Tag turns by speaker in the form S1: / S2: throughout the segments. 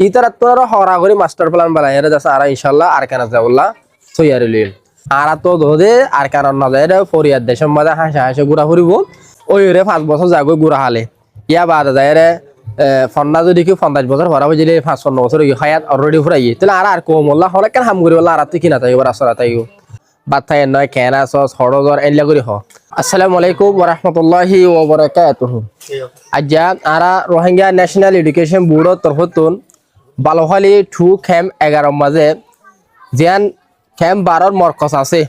S1: ইতারা তোর হরা করে মাস্টার প্ল্যান বানাই এর দাস আর ইনশাআল্লাহ আর কেন যাবল্লা তৈয়ারি লইল আর তো ধরে আর কেন না যায় ফরিয়াদ দেশের মধ্যে হাসা হাসে ঘুরা ফুরিব ওই রে 5 বছর যাগো ঘুরা হালে ইয়া বাদ যায় রে ফন্না যদি কি 50 বছর ভরা বুঝলে 5-6 বছর হায়াত অলরেডি ফুরাই তাহলে আর কোম আল্লাহ হলে কেন হাম করি বললা আর তুই কিনা তাই আসরা তাইও বাতাই নয় কেনা সস হড়জর এলা করি হ আসসালামু আলাইকুম ওয়া রাহমাতুল্লাহি ওয়া বারাকাতুহু আজ্জা আরা রোহিঙ্গা ন্যাশনাল এডুকেশন বোর্ডের তরফতুন বালহালি 2 খেম 11 মাঝে জিয়ান খেম 12 মরকজ আছে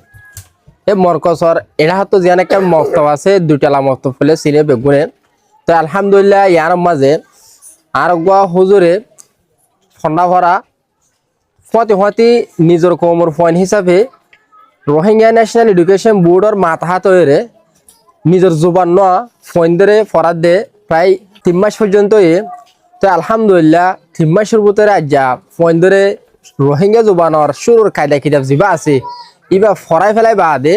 S1: এই মরকজর এটা হতো জিয়ান একটা মক্তব আছে দুইটালা মক্তব ফলে সিনে বেগুনে তো আলহামদুলিল্লাহ ইয়ার মাঝে আর গা হুজুরে ফন্ডা ভরা ফতি নিজের কমর পয়েন্ট হিসাবে রোহিঙ্গা ন্যাশনাল এডুকেশন বোর্ডের মাথা হাত হয়ে নিজের জোবান নোয়া পয়েন্ট ধরে ফরাত দে প্রায় 3 মাস পর্যন্ত তো আলহামদুলিল্লাহ 3 মাসের ভিতরে আজ্জা পয়েন্ট ধরে রোহিঙ্গা জোবানোর শুরুর কায়দা কিতাব যা আছে ইবা ফরাই ফেলাই বাদে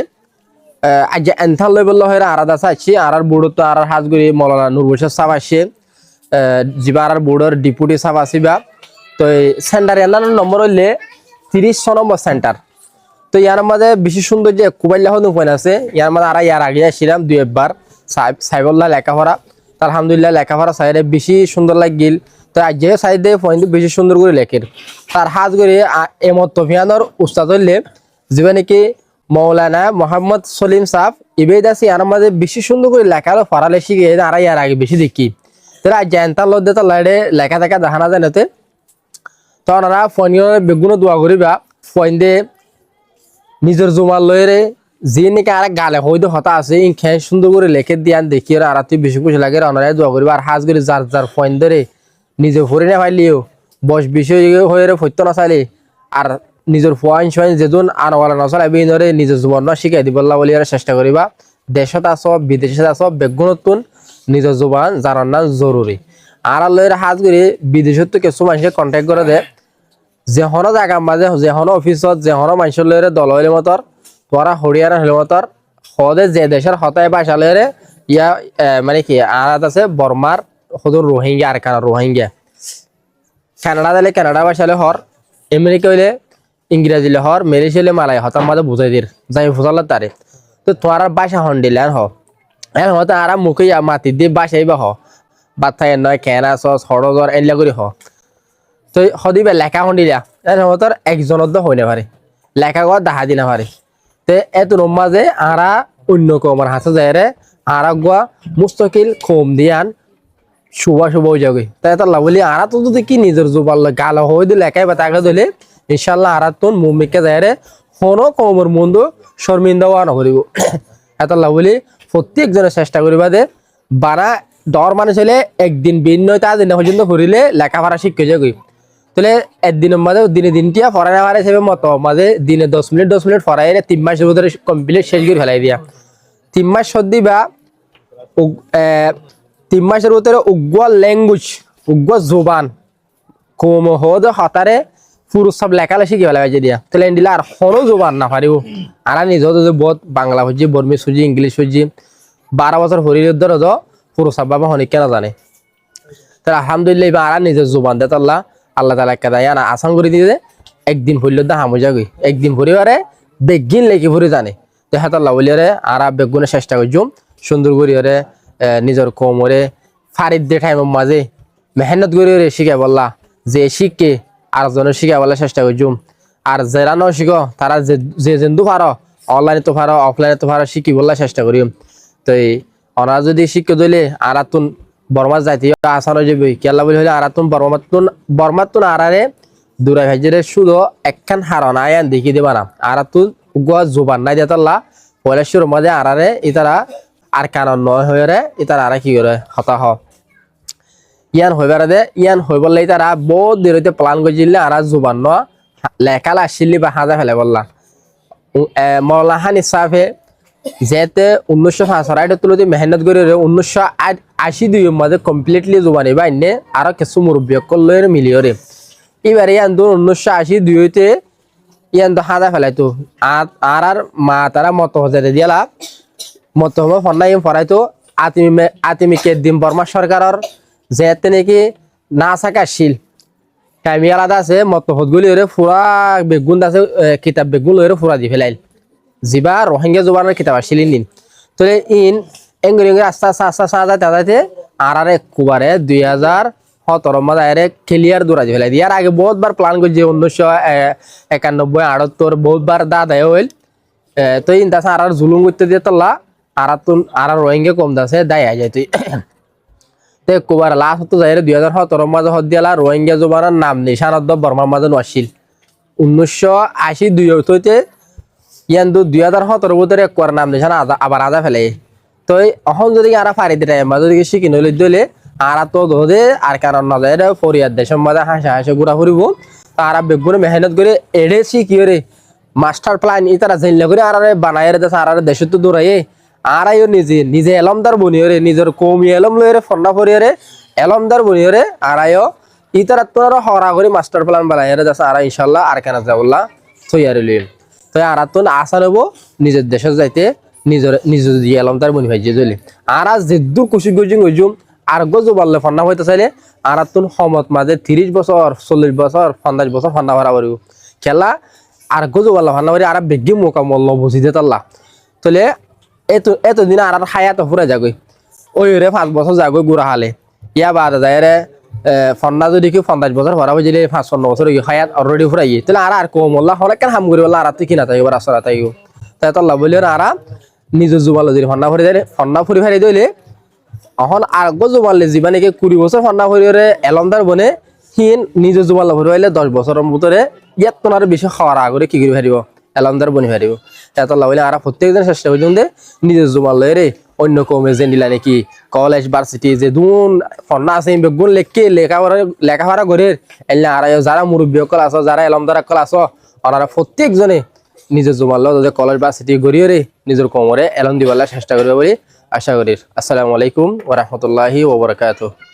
S1: আজ্জা এনথাল লই বললো হয় আরাদা চাইছি আর বোর্ড তো আর হাজগুড়ি মৌলানা নূর বশির সাহেব আসছে জিবা আর বোর্ডের ডিপুটি সাহেব আসিবা তো সেন্টার এলার নম্বর হইলে 30 নম্বর সেন্টার তো ইয়ার মাঝে বেশি সুন্দর যে কুবাইল্লা হন পয়েন্ট আছে ইয়ার মাঝে আর ইয়ার আগে আসছিলাম 2 বার সাহেবুল্লাহ লেখাপড়া আলহামদুলিল্লাহ লেখাপড়া সাইডে বেশি সুন্দর লাগিল তো আজ যে সাইডে পয়েন্ট বেশি সুন্দর করে লেখের তার হাজ করে এমত তফিয়ানোর উস্তাদ হইলে যে নাকি মৌলানা মোহাম্মদ সলিম সাহ ইবেদ আছে ইয়ার মাঝে বেশি সুন্দর করে লেখার ফরালে শিখে আর ইয়ার আগে বেশি দেখি তাহলে আজ জানতার লদ্দে তো লাইডে লেখা দেখা দেখানা যায় নাতে তো ওনারা ফোনিও বেগুনো দোয়া করিবা পয়েন্ট দিয়ে নিজের জমার লয়ে যে নাকি আর গালে হয়তো হতা আছে ইনখে সুন্দর করে লেখে দিয়ান দেখি আর তুই বেশি খুশি লাগে অনারাই দোয়া করিবা আর হাজ করে যার যার পয়েন্ট ধরে নিজে ভরে না পাইলিও বয়স বেশি হয়ে ফত্য না চাইলে আর নিজের পয়েন্ট সয়েন্ট যেজন আনওয়ালা না চালাবি ধরে নিজের জীবন না শিখাই দিবল্লা বলি আর চেষ্টা করিবা দেশত আস বিদেশত আস বেগুনতুন নিজের জবান জানার না জরুরি আর লয়ের হাজ করে বিদেশত তো কিছু মানুষকে কন্ট্যাক্ট করে দেয় যেহনো জায়গা মাঝে যেহনো অফিসত যেহনো মানুষের লয়ের দল হইলে মতর তোরা হরিয়ার হইলে মতর সদে যে দেশের হতায় বাসা লয়ের ইয়া মানে কি আর আছে বর্মার সদর রোহিঙ্গা আর কানা রোহিঙ্গা কানাডা দিলে কানাডা বাসালে হর আমেরিকা হইলে ইংরেজি লে হর মেরিস হইলে মালাই হতার মাঝে বুঝাই দির যাই বুঝাল তারে তো তোরা বাসা হন দিলে হ এখন হয়তো আর মুখে মাতি দিয়ে বাসাই বা হ বাচ্চা নয় কেনা সস হরজর এলা করে হ তো সদিবে লেখা শুনিলা তোর একজনত হই না পারে লেখা করা দেখা দি না পারে তো এত মাঝে আরা অন্য কমার হাতে যায় রে আরা গোয়া মুস্তকিল কম দিয়ান শুভা শুভ হয়ে যাবে তাই তো বলি আরা তো যদি কি নিজের জোবাল গাল হয়ে দিলে লেখাই বা তাকে দিলে ইনশাল্লাহ আরা তো মুমিকে যায় রে কোনো কমর মন্দ শর্মিন্দা না করিব এত বলি প্রত্যেকজনের চেষ্টা করিবা দে বানা ডর মানুষ হলে একদিন ভিন্ন তার দিন পর্যন্ত ফুরিলে লেখাপড়া শিখে যাবি তাহলে একদিনের মাঝে দিনে দিনটিয়া ফরাই না হিসেবে মতো মাঝে দিনে 10 মিনিট ফরাই 3 মাসের ভিতরে কমপ্লিট শেষ করে ফেলাই দিয়া 3 মাস সর্দি বা 3 মাসের ভিতরে উগ্র ল্যাঙ্গুয়েজ উগ্র জোবান কম হদ হতারে পুরুষ সব লেখালে শিখে ফেলাই দিয়া তাহলে দিলে আর কোনো জোবান না পারিব আর নিজেও যদি বহুত বাংলা হচ্ছে বর্মি সুজি ইংলিশ হচ্ছে 12 বছর হরির ধর পুরুষ সব বাবা হনিক কেনা জানে তাহলে আলহামদুলিল্লাহ এবার আর নিজের জোবান দে আল্লাহ আল্লাহ তালা একটা দেয় না আসান করে দিয়ে একদিন ফুরল দা হামু যাবি একদিন ফুরিবারে বেগিন লেখি ফুরি জানে তো হাতাল্লা বলিয়ারে আর বেগুনের চেষ্টা করছুম সুন্দর করিয়ারে নিজের কোমরে ফারিদ দিয়ে টাইমের মাঝে মেহনত করিয়ারে শিখে বললা যে শিখকে আর জনের শিখে বলার চেষ্টা করছুম আর যারা ন শিখ তারা যে যেন্দু পারো অনলাইনে তো পারো অফলাইনে তো পারো শিখি বলার চেষ্টা করিম তো ওরা যদি শিখে দিলে আর তুন বর্মা যাইতে আসানো যাবে কেলা বলি হলে আর তুন বর্মাতুন আরারে দূরাই ভাইজের শুধু একখান হারন আয়ান দেখি দেবা না আর তুন গোয়া জোবান নাই দেতাল্লা পয়লা শুরুর মাঝে আরারে ইতারা আর কারণ নয় হয়ে রে ইতারা আর কি করে হতা হ ইয়ান হইবারে দে ইয়ান হই বললে তারা বহুত দূরতে প্লান করছিলে আর জোবান ন লেখালা আসছিলি বা হাজা ফেলে বললা মৌলাহানি সাফে যেতে 1965 তুলতে মেহনত করে 1982 মাঝে কমপ্লিটলি জোবানি বা এনে আরো কিছু মুরব্বী করলে মিলিয়রে এবারে ইয়ান 1982 ইয়ান তো হাজা ফেলাইতো আর মা তারা মত হজাতে দিয়ালা মত হবো ফন্নাই ফরাইতো আতিমিকে দিন বর্মা সরকারের যেতে নাকি না থাকা শিল টাইমি আলাদা আছে মত হদগুলি ওরে পুরা বেগুন আছে কিতাব বেগুন ওরে পুরা দি ফেলাইল জিবা রোহিঙ্গা জোবানের কিতাব আসিলিন নিন তো ইন এঙ্গুরি আস্তে আস্তে আস্তে আস্তে যাইতে যাইতে আর কুবারে 2017 মাঝে ক্লিয়ার দৌড়া দি ফেলাই ইয়ার আগে বহুতবার প্ল্যান করছে 1991 78 বহুতবার দাদাই হইল তো ইন তাছে আর জুলুম করতে দিয়ে তোলা আর রোহিঙ্গা কম দাসে দায় যায় তুই তে কুবার লাস্ট তো যাই 2017 মাঝে হদ দিয়ালা রোহিঙ্গা জোবানের নাম নেই সারদ বর্মার মাঝে নছিল 1980 দুই হইতে ইয়ান্দু 2017 ভিতরে একবার নাম নিশান আবার আদা ফেলে তো এখন যদি আর ফারি দিতে যদি শিখি নইলে দিলে আর তো ধরে আর কারণ না যায় ফরিয়াদ দেশের মাঝে হাসা হাসে ঘুরা ফুরিব আর বেগুনে মেহনত করে এড়ে শিখি রে মাস্টার প্ল্যান ইতারা জানলে করে আর বানায় দেশে আর দেশে তো দৌড়াই আর নিজে নিজে এলমদার বনিয়রে নিজের কমি এলম লইরে ফন্ডা ফরিয়রে এলমদার বনিয়রে আর ইতারা তো হরা করে মাস্টার প্ল্যান বানায় দেশে আর ইনশাল্লাহ আর কেন যাবল্লা তৈয়ারি লইল তো আর তো আশা নেবো নিজের দেশে যাইতে নিজের দিয়ে এলাম তার মনে ভাইজে জলি আর যেদূর কুশি গজিং গজুম আর গজু বাড়লে ফান্না হইতে চাইলে আর তুন সমত মাঝে 30 বছর 40 বছর 50 বছর ফান্না ভরা পারিব খেলা আর গজু বাড়লে ফান্না পারি আর বেগি মোকামল্ল বুঝি দে তাল্লা তাহলে এতদিন আর হায়াত ফুরা যাগই ওই রে 5 বছর যাগই গুড়া হালে ইয়া বাদ যায় রে ফন্না যদি কেউ 50 বছর ভরা হয়ে 5-6 বছর হায়াত অলরেডি ফুরাই তাহলে আর কমল্লা হলে কেন হাম করি বললা আর তুই কিনা তাই এবার আসরা তাই তাই তাল্লা বলি আর নিজের জুবাল যদি ফন্না ফুরি দেয় ফন্না ফুরি ফারি দইলে এখন আর জুবালে জীবানে 20 বছর ফন্না ফুরি এলমদার বনে হিন নিজের জুবাল ফুরি হইলে 10 বছরের ভিতরে ইয়াত তোনার বেশি খাওয়ার আগরে কি করে ফারিব এলমদার বনি ফারিব তাই তাল্লা বলে আর প্রত্যেকদিন চেষ্টা করি যে নিজের জুবাল রে অন্য কমে যে নিলা নাকি কলেজ ভার্সিটি যে দুন ফন্না আছে বেগুন লেখকে লেখাপড়া করে এলে আর যারা মুরব্বী সকল আছো যারা এলমদার সকল আছো ওনারা প্রত্যেকজনে নিজের জুমাল যদি কলেজ ভার্সিটি গড়িয়ে রে নিজের কোমরে এলম দিবালা চেষ্টা করবে বলে আশা করি। আসসালামু আলাইকুম ওয়া রাহমাতুল্লাহি ওয়া বারাকাতুহু।